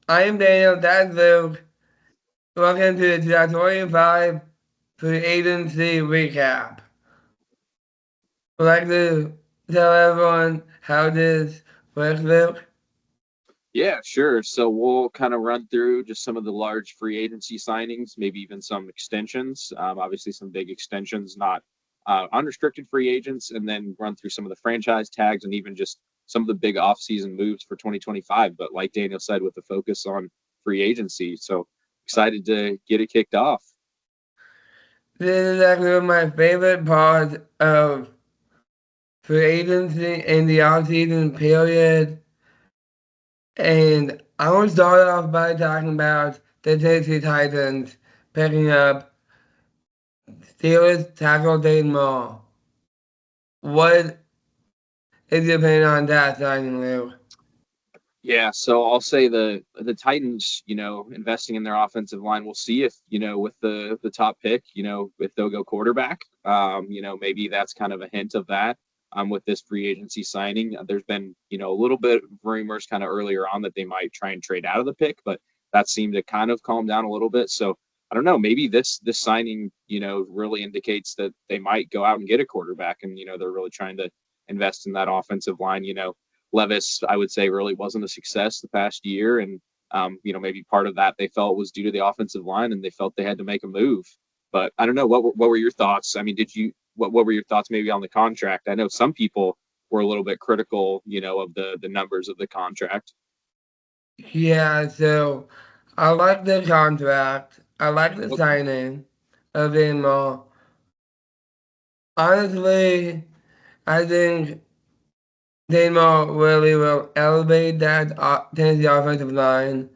I'm Daniel. That's Luke. Welcome to the 2025 Free Agency Recap. I'd like to tell everyone how this works, Luke. Yeah, sure. So we'll kind of run through just some of the large free agency signings, maybe even some extensions. Obviously, some big extensions, not unrestricted free agents, and then run through some of the franchise tags and even just some of the big offseason moves for 2025. But like Daniel said, with the focus on free agency. So excited to get it kicked off. This is actually one of my favorite parts of free agency in the off-season period. And I want to start off by talking about the Tennessee Titans picking up Steelers tackle Dayton Moore. What is your opinion on that signing, Luke? Yeah, so I'll say the Titans, investing in their offensive line. We'll see if, with the top pick, if they'll go quarterback. Maybe that's kind of a hint of that. With this free agency signing, there's been, a little bit of rumors kind of earlier on that they might try and trade out of the pick, but that seemed to kind of calm down a little bit. So I don't know. Maybe this signing, really indicates that they might go out and get a quarterback, and they're really trying to invest in that offensive line. Levis, I would say, really wasn't a success the past year, and maybe part of that they felt was due to the offensive line, and they felt they had to make a move. But I don't know. What were your thoughts? I mean, did you what were your thoughts maybe on the contract? I know some people were a little bit critical, of the numbers of the contract. Yeah, so I like the contract. I like the Okay. signing of Amo. Honestly, I think Damo really will elevate that Tennessee offensive line,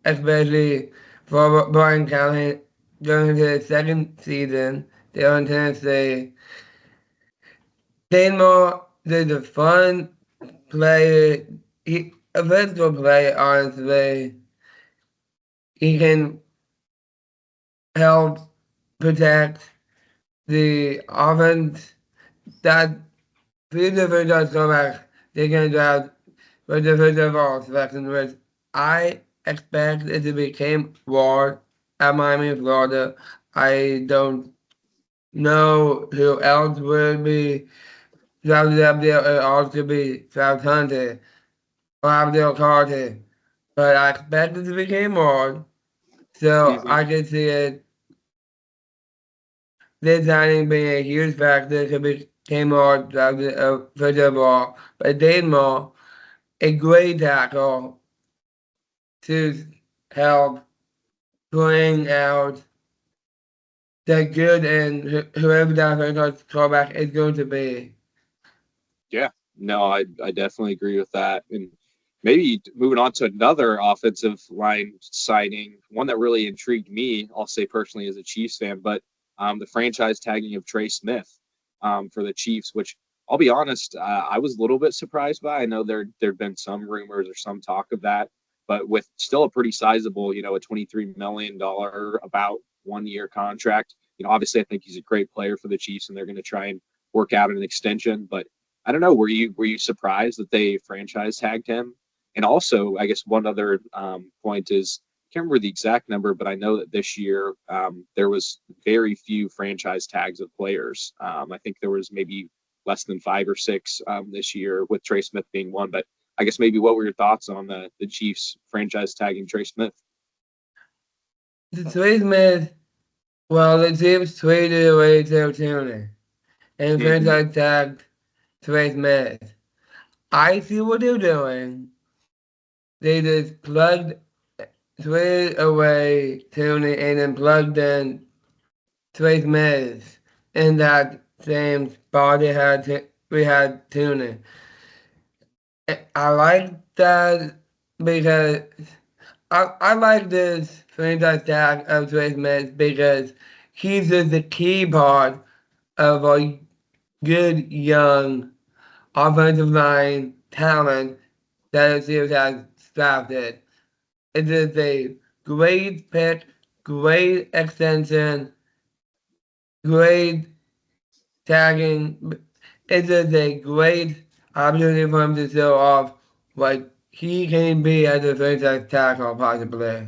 especially for Brian Callahan during his second season there in Tennessee. Damo is a fun player. A physical player, honestly. He can help protect the offense that three different quarterbacks they can draft with the first overall selection, which I expect it to become Ward at Miami, Florida. I don't know who else will be drafted up there. It also be South Hunter or Abdul Carter, but I expect it to become Ward. So Hmm. I can see it this signing being a huge factor to become more drafted first overall. But Dave Moore, a great tackle to help bring out the good and whoever that first quarterback is going to be. Yeah, no, I definitely agree with that. And maybe moving on to another offensive line signing, one that really intrigued me, I'll say personally as a Chiefs fan, but the franchise tagging of Trey Smith for the Chiefs, which I'll be honest, I was a little bit surprised by. I know there'd been some rumors or some talk of that, but with still a pretty sizable, a $23 million about 1 year contract. Obviously, I think he's a great player for the Chiefs, and they're going to try and work out an extension, but I don't know. Were you surprised that they franchise tagged him? And also, I guess one other point is I can't remember the exact number, but I know that this year there was very few franchise tags of players. I think there was maybe less than five or six this year, with Trey Smith being one. But I guess maybe what were your thoughts on the Chiefs franchise tagging Trey Smith? The Trey Smith, well, the Chiefs traded away Joe Tuner and Mm-hmm. franchise tagged Trey Smith. I see what they're doing. They just traded away Tuner and then plugged in Trey Smith in that same spot we had Tuner. I like that because I like this franchise tag of Trey Smith because he's just the key part of a good young offensive line talent that the Steelers has drafted. It is a great pick, great extension, great tagging. It is a great opportunity for him to show off what he can be as a franchise tackle possibly.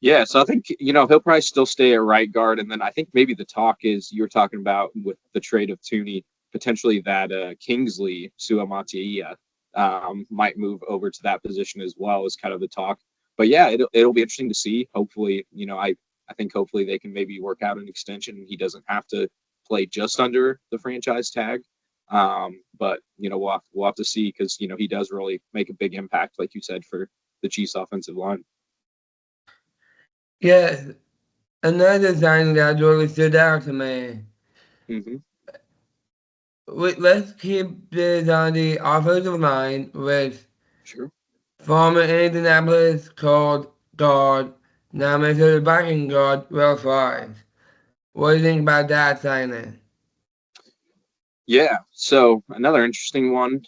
Yeah, so I think he'll probably still stay at right guard, and then I think maybe the talk is you were talking about with the trade of Tooney, potentially that Kingsley Suamataia might move over to that position as well as kind of the talk. But yeah, it'll be interesting to see. Hopefully, I think hopefully they can maybe work out an extension and he doesn't have to play just under the franchise tag. But we'll have to see because he does really make a big impact, like you said, for the Chiefs offensive line. Yes, another signing that really stood out to me. Mm-hmm. Let's keep this on the offensive line with Sure. former Indianapolis Colts guard, now Minnesota Viking guard, Will Flores. What do you think about that signing? Yeah. So another interesting one.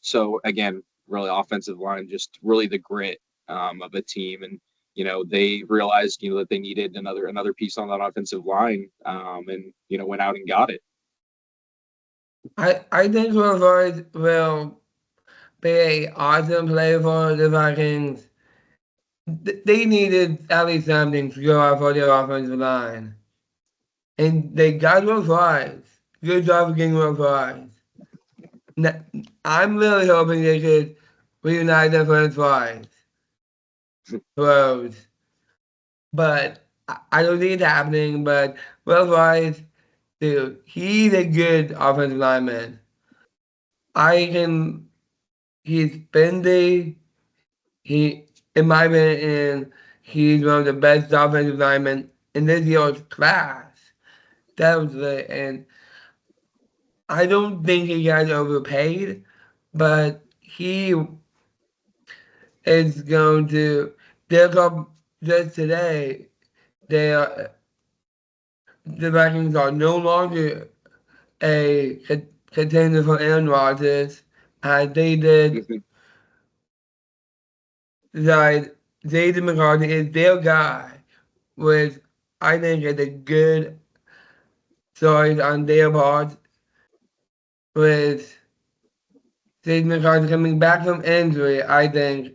So again, really offensive line, just really the grit of a team, and they realized that they needed another piece on that offensive line, and went out and got it. I think Will Flores will be an awesome player for the Vikings. They needed at least something to go out for their offensive line. And they got Will Flores. Good job for getting Will Flores. I'm really hoping they could reunite their friends Flores. Rose. But I don't think it's happening. But Will Flores, dude, he's a good offensive lineman. He's bendy. He, in my opinion, he's one of the best offensive linemen in this year's class. That was it. And I don't think he got overpaid, but he is going to. They're up just today. They are the Vikings are no longer a contender for Aaron Rodgers, as they did. Mhm. That Jason McCarthy is their guy, which I think is a good choice on their part. With Jason McCarthy coming back from injury, I think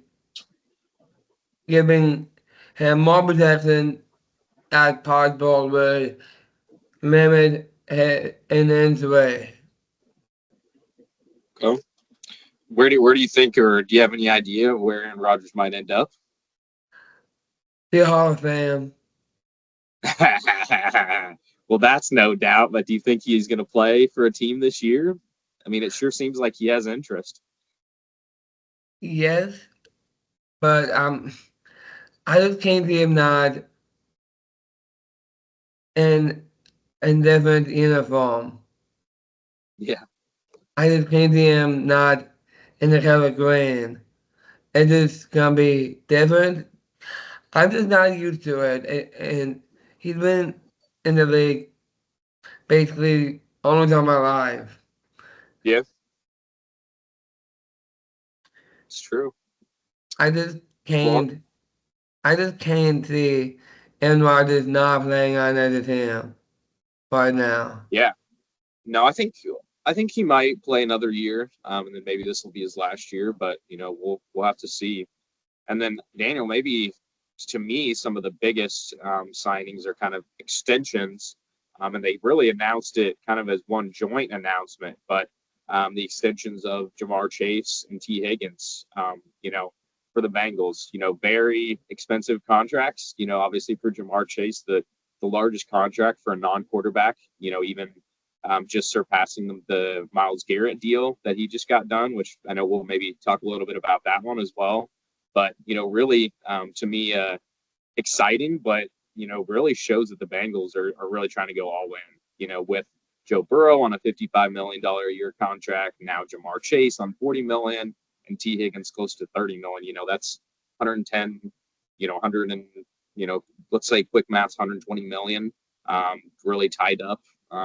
giving him more protection as possible would limit an injury. So where do you think, or do you have any idea where Aaron Rodgers might end up? The Hall of Fame. Well, that's no doubt. But do you think he's going to play for a team this year? I mean, it sure seems like he has interest. Yes, but I just can't see him not in different uniform. Yeah. I just can't see him not in the color green. It's just gonna be different. I'm just not used to it, and he's been in the league basically almost all my life. Yeah, it's true. I just Well, can't. I just can't see Aaron Rodgers not playing on another team right now. yeah. No, I think he might play another year, and then maybe this will be his last year. But we'll have to see. And then Daniel, maybe to me, some of the biggest signings are kind of extensions, and they really announced it kind of as one joint announcement. But the extensions of Jamar Chase and T. Higgins, for the Bengals, very expensive contracts. Obviously for Jamar Chase, the largest contract for a non-quarterback. Even just surpassing the Myles Garrett deal that he just got done, which I know we'll maybe talk a little bit about that one as well. But really, to me, exciting, but really shows that the Bengals are really trying to go all in. With Joe Burrow on a $55 million a year contract, now Jamar Chase on $40 million, and T Higgins close to $30 million. That's 110. 100 and let's say quick maths, 120 million. Really tied up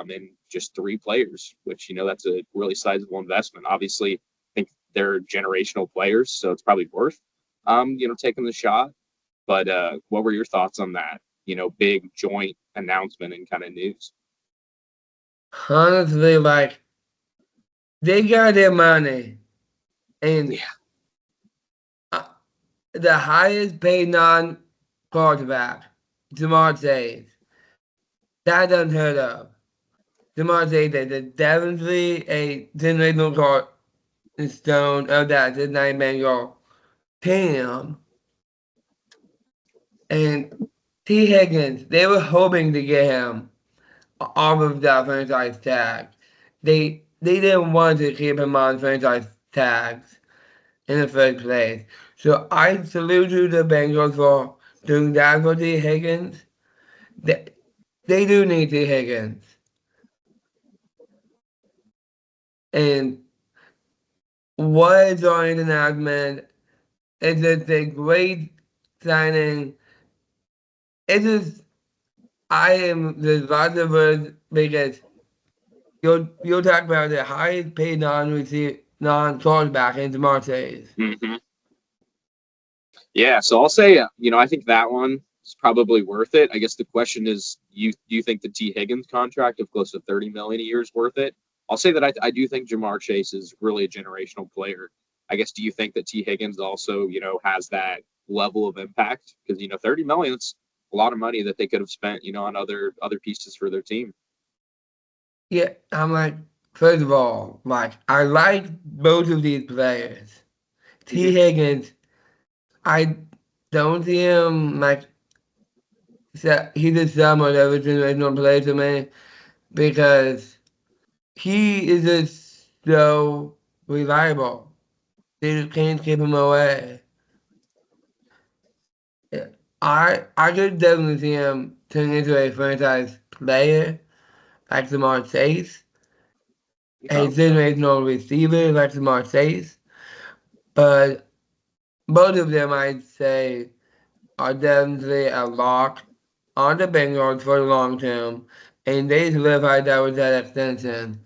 in just three players, which that's a really sizable investment. Obviously, I think they're generational players, so it's probably worth taking the shot. But what were your thoughts on that? Big joint announcement and kind of news. Honestly, like they got their money. And Yeah. the highest paid non-quarterback, Jamar Chase. That's unheard of. Jamar Chase is definitely a generational cornerstone of that Cincinnati Bengals team. And T. Higgins, they were hoping to get him off of that franchise tag. They didn't want to keep him on franchise tags in the first place. So I salute to the Bengals for doing that for T. Higgins. They do need T. Higgins. And what is Jordan's announcement is just a great signing. It is I am just lots of words because you'll talk about the highest paid non-quarterback in Jamar Chase. Mm-hmm. Yeah, so I'll say, I think that one is probably worth it. I guess the question is, you think the T. Higgins contract of close to $30 million a year is worth it? I'll say that I do think Jamar Chase is really a generational player. I guess, do you think that T. Higgins also, has that level of impact? Because, $30 million, it's a lot of money that they could have spent, on other pieces for their team. Yeah, I'm like, first of all, like I like both of these players. T. Mm-hmm. Higgins, I don't see him like he's a somewhat of a generational player to me because he is just so reliable. They just can't keep him away. Yeah, I could definitely see him turning into a franchise player like Jamar Chase, a Okay. generational receiver like Jamar Chase, but both of them I'd say are definitely a lock on the Bengals for the long term, and they solidified that with that extension.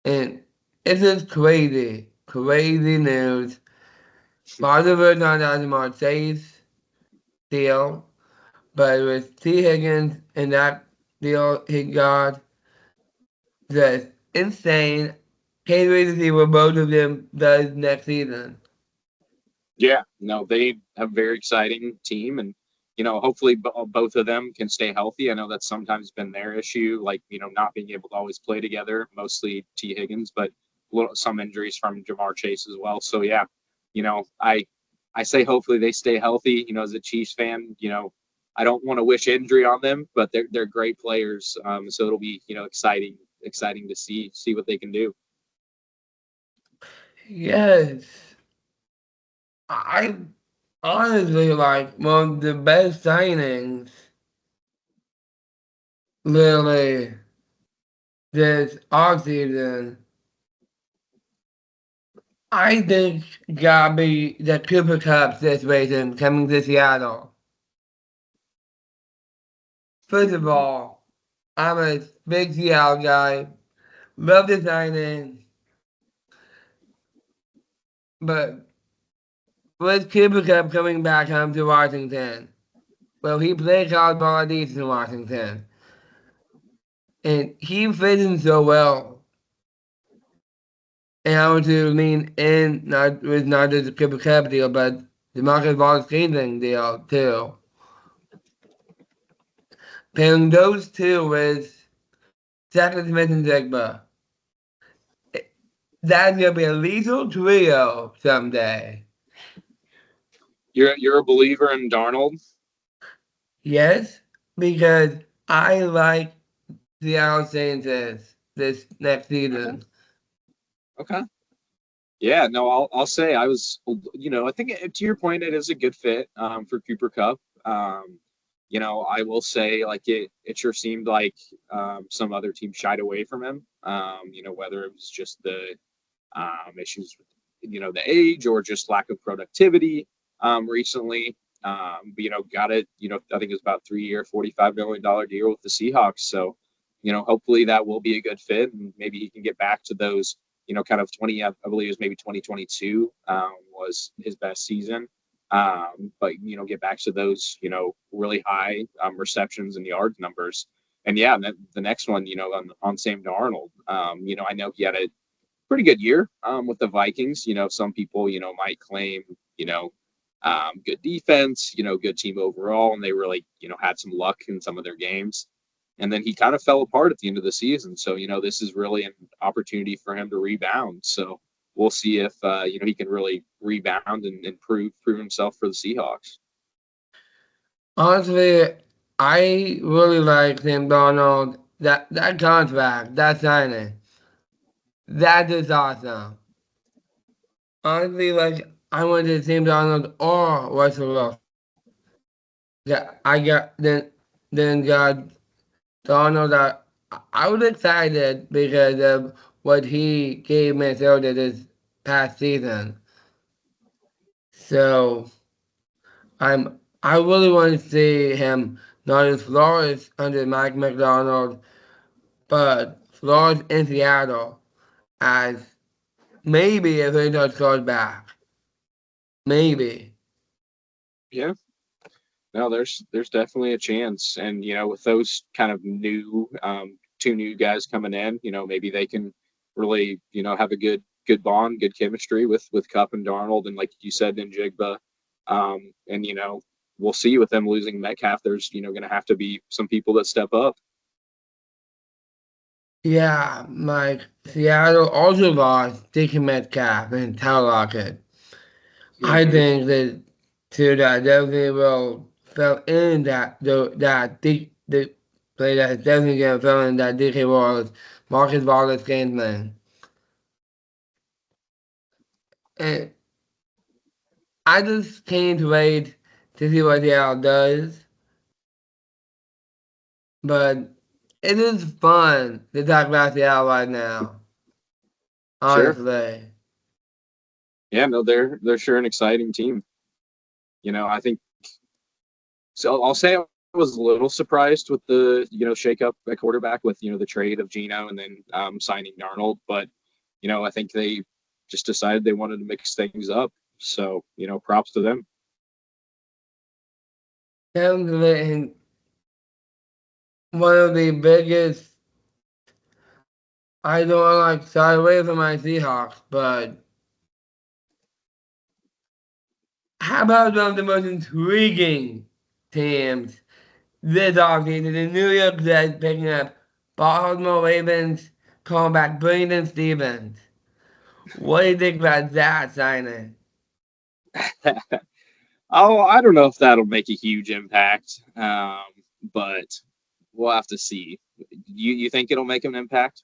And it's just crazy, crazy news. Lots of words on that Jamar Chase deal, but with T. Higgins and that deal he got, just insane. Can't wait to see what both of them does next season. Yeah, no, they have a very exciting team, and hopefully both of them can stay healthy. I know that's sometimes been their issue, like not being able to always play together. Mostly T. Higgins, but some injuries from Jamar Chase as well. So yeah, I say hopefully they stay healthy. As a Chiefs fan, I don't want to wish injury on them, but they're great players. So it'll be exciting to see what they can do. Yes, I honestly like one of the best signings, literally, this offseason. I think gotta be the Cooper Cup situation coming to Seattle. First of all, I'm a big Seattle guy, love the signing, but with Cooper Cup coming back home to Washington, well, he played college ball at East in Washington, and he fits in so well. And I want to lean in not just the Cooper Cup deal, but the Marcus Wallace Scantling deal too. Pairing those two with Jackson Smith and Jigba, that's gonna be a lethal trio someday. You're a believer in Darnold? Yes, because I like Seattle Saints this next Okay. season. Okay. Yeah, no, I'll say I was, I think to your point, it is a good fit for Cooper Cup. I will say like it sure seemed like some other team shied away from him. Whether it was just the issues with, the age or just lack of productivity recently. But got it. I think it was about 3 year, $45 million deal with the Seahawks. So, hopefully that will be a good fit, and maybe he can get back to those kind of 20, I believe it was maybe 2022 was his best season. But, get back to those, really high receptions and yard numbers. And yeah, the next one, on Sam Darnold, I know he had pretty good year with the Vikings. Some people, might claim, good defense, good team overall, and they really, had some luck in some of their games. And then he kind of fell apart at the end of the season. So, this is really an opportunity for him to rebound. So we'll see if, he can really rebound and prove himself for the Seahawks. Honestly, I really like Sam Donald. That contract, that signing, that is awesome. Honestly, like I wanted Sam Donald or Russell Wilson. Yeah, I got then got Donald. I was excited because of what he gave Minnesota this past season. So I really want to see him not as Flores under Mike McDonald, but Flores in Seattle as maybe if he does goes back. Maybe. Yeah. No, there's definitely a chance. And, with those kind of new, two new guys coming in, maybe they can really, have a good bond, good chemistry with Cup and Darnold. And like you said, in Jigba. And, we'll see with them losing Metcalf, there's, going to have to be some people that step up. Yeah, like Seattle also lost Dickie Metcalf and Tyler Lockett. I Mm-hmm. think that too that definitely will fell in the play that definitely gonna fill in that Dickie Wallace, Marcus Wallace game plan. And I just can't wait to see what Seattle does. But it is fun to talk about Seattle right now. Sure. Honestly. Yeah, no, they're sure an exciting team. I think so. I'll say I was a little surprised with the shakeup at quarterback with the trade of Geno and then signing Darnold, but I think they just decided they wanted to mix things up. So props to them. Definitely one of the biggest I don't like shy away from my Seahawks, but how about one of the most intriguing teams this offseason? The New York Jets picking up Baltimore Ravens cornerback Brandon Stevens. What do you think about that signing? Oh, I don't know if that'll make a huge impact, but we'll have to see. You think it'll make an impact?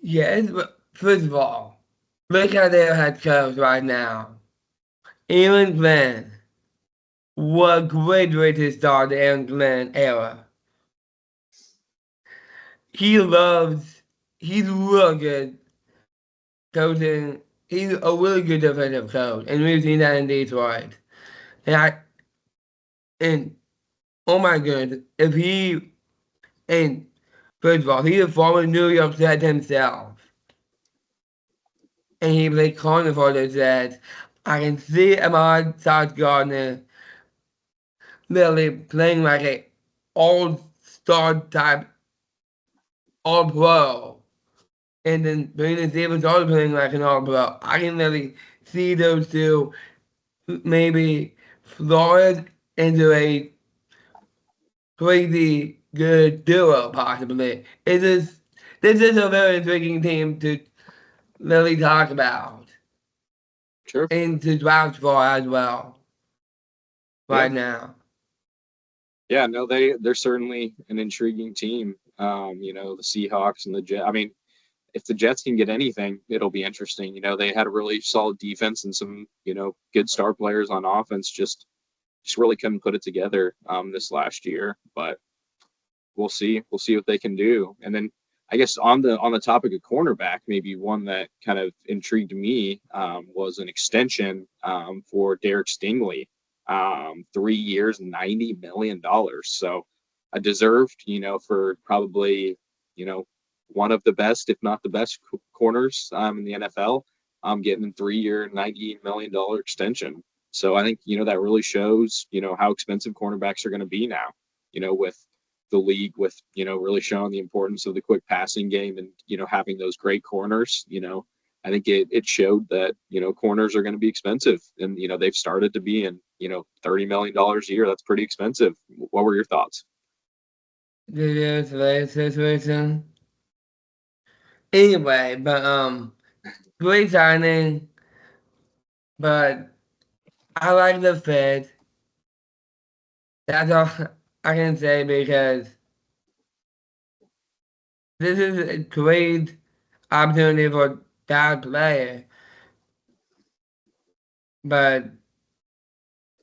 Yes, but first of all, look how their head coach right now. Aaron Glenn. What a great way to start the Aaron Glenn era. He's real good coaching. He's a really good defensive coach, and we've seen that in Detroit. And and oh my goodness, if he and first of all, he's a former New York Jet himself, and he played corner for the Jets. I can see Ahmad South Gardner literally playing like a all-star type all-pro. And then Brandon Stevens also playing like an all-pro. I can really see those two maybe Flores into a crazy good duo, possibly. This is a very intriguing team to really talk about Sure. and to vouch for as well Yeah. right now. Yeah, no, they're certainly an intriguing team. The Seahawks and the Jets. I mean, if the Jets can get anything, it'll be interesting. They had a really solid defense and some, good star players on offense. Just really couldn't put it together this last year. But we'll see. We'll see what they can do. And then I guess on the topic of cornerback, maybe one that kind of intrigued me was an extension for Derek Stingley, 3 years, $90 million. So I deserved, for probably, one of the best, if not the best, corners in the NFL. I'm getting a 3 year, $90 million extension. So I think that really shows how expensive cornerbacks are going to be now. With the league with, really showing the importance of the quick passing game and, having those great corners. I think it showed that, corners are going to be expensive, and, they've started to be, and, $30 million a year. That's pretty expensive. What were your thoughts? The situation. Anyway, but great signing, but I like the fit. That's all I can say because this is a great opportunity for that player. But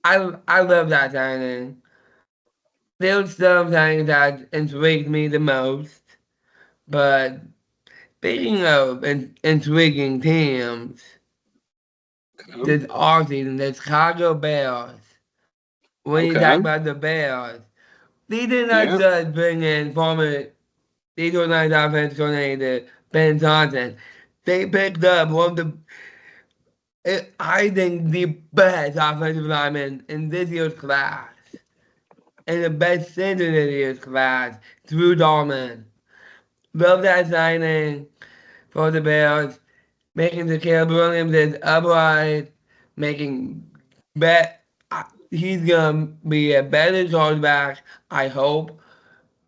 I love that signing. There's some things that intrigue me the most. But speaking of intriguing teams, this offseason, the Chicago Bears. When you talk Okay. about the Bears, they did not Yeah. just bring in former Detroit Lions offense coordinator Ben Johnson. They picked up one of I think, the best offensive lineman in this year's class. And the best center in this year's class, Drew Dalman. Love that signing for the Bears, making the Caleb Williams is upright, making bet he's gonna be a better quarterback, I hope.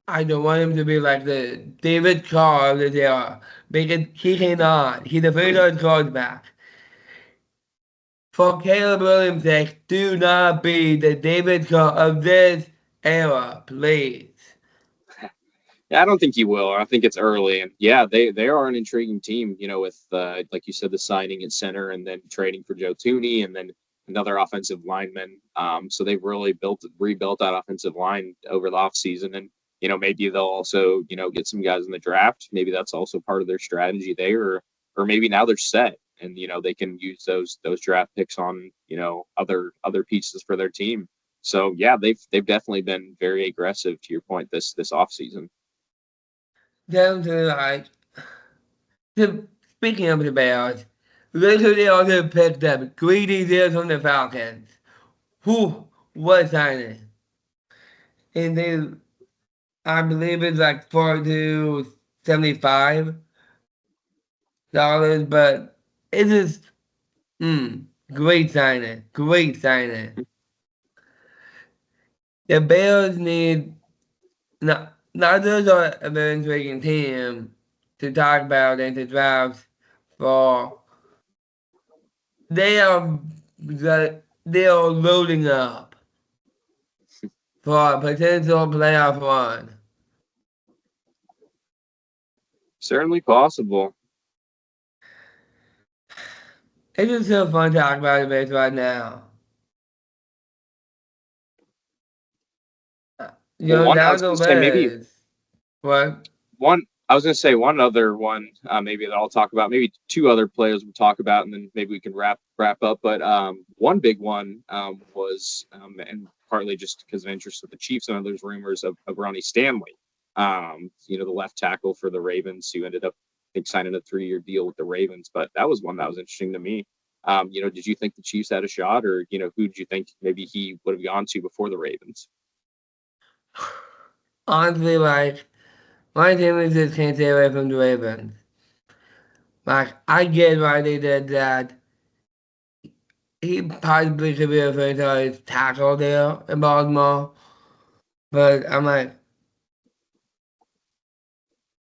I don't want him to be like the David Carr of this era, because he cannot. He's a very good quarterback. For Caleb Williams' sake, do not be the David Carr of this era, please. Yeah, I don't think he will. I think it's early, and yeah, they are an intriguing team. With like you said, the signing at center, and then trading for Joe Tooney, and then another offensive lineman. So they've really rebuilt that offensive line over the offseason, and maybe they'll also get some guys in the draft. Maybe that's also part of their strategy there, or maybe now they're set, and they can use those draft picks on other pieces for their team. So yeah, they've definitely been very aggressive to your point this offseason. Down to like, speaking of the Bears, look who they also picked up. Greedy deals from the Falcons. Who was signing? And they, I believe it's like $475, but it is great signing, great signing. The Bears need not just a very intriguing team to talk about and to draft for. They are they are loading up for a potential playoff run. Certainly possible. It's just so fun talking about the Bears right now. Well, one I Down was the going to say maybe list. What? one. I was going to say one other one, maybe that I'll talk about. Maybe two other players we'll talk about, and then maybe we can wrap up. But one big one was, and partly just because of interest with the Chiefs, and there's rumors of Ronnie Stanley, the left tackle for the Ravens, who ended up, I think, signing a 3-year deal with the Ravens. But that was one that was interesting to me. Did you think the Chiefs had a shot, or who did you think maybe he would have gone to before the Ravens? Honestly, like, my team just can't stay away from the Ravens. Like, I get why they did that. He possibly could be a franchise tackle there in Baltimore. But I'm like,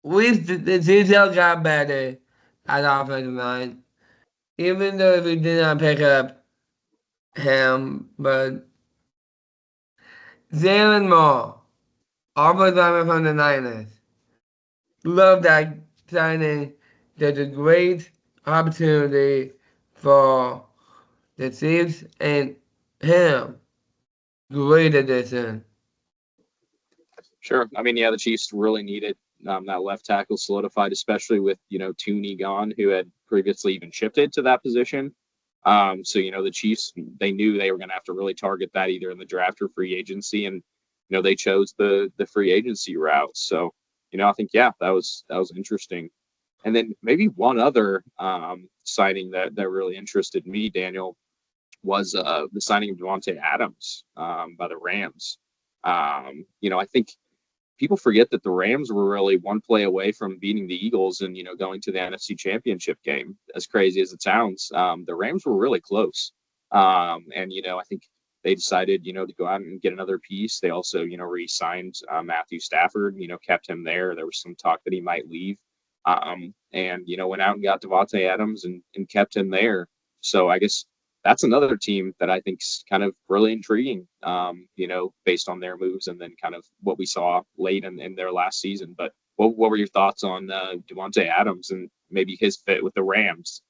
the detail got better at offensive line. Even though we did not pick up him, but Jalen Moore, offensive lineman from the Niners. Love that signing. There's a great opportunity for the Chiefs and him. Great addition. Sure. I mean, yeah, the Chiefs really needed that left tackle solidified, especially with Tooney gone, who had previously even shifted to that position. So the Chiefs, they knew they were going to have to really target that either in the draft or free agency, and they chose the free agency route. So I think that was interesting. And then maybe one other signing that really interested me, Daniel, was the signing of Davante Adams by the Rams. I think people forget that the Rams were really one play away from beating the Eagles and, going to the NFC Championship game. As crazy as it sounds, the Rams were really close. And, I think they decided, to go out and get another piece. They also, re-signed Matthew Stafford, kept him there. There was some talk that he might leave. And, went out and got Davante Adams and kept him there. So I guess that's another team that I think is kind of really intriguing, based on their moves and then kind of what we saw late in their last season. But what were your thoughts on Davante Adams and maybe his fit with the Rams?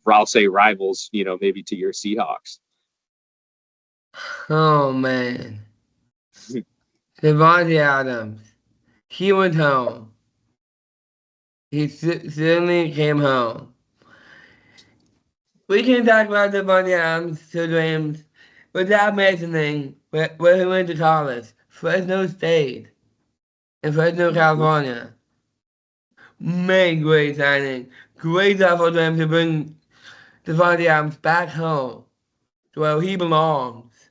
I'll say rivals, maybe to your Seahawks. Oh, man. Davante Adams. He went home. He certainly came home. We can talk about Davante Adams to the Rams without mentioning where he went to college. Fresno State in Fresno, California. Made great signing. Great job for them to bring Davante Adams back home to where he belongs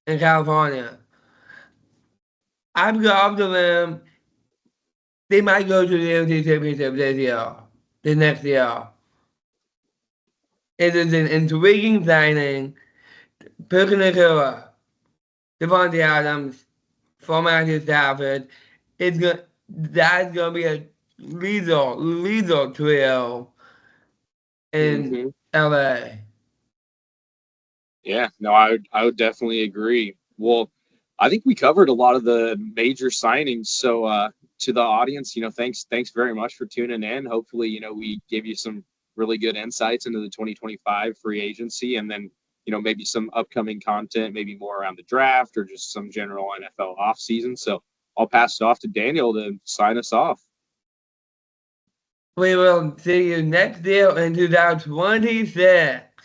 in California. I've got to them. They might go to the NFC Championship this next year. It is an intriguing signing. Puka Nacua, Davante Adams, for Matthew Stafford. That's gonna be a lethal trio in LA. Yeah, no, I would definitely agree. Well, I think we covered a lot of the major signings. So to the audience, thanks very much for tuning in. Hopefully, we gave you some really good insights into the 2025 free agency, and then, maybe some upcoming content, maybe more around the draft or just some general NFL offseason. So I'll pass it off to Daniel to sign us off. We will see you next year in 2026.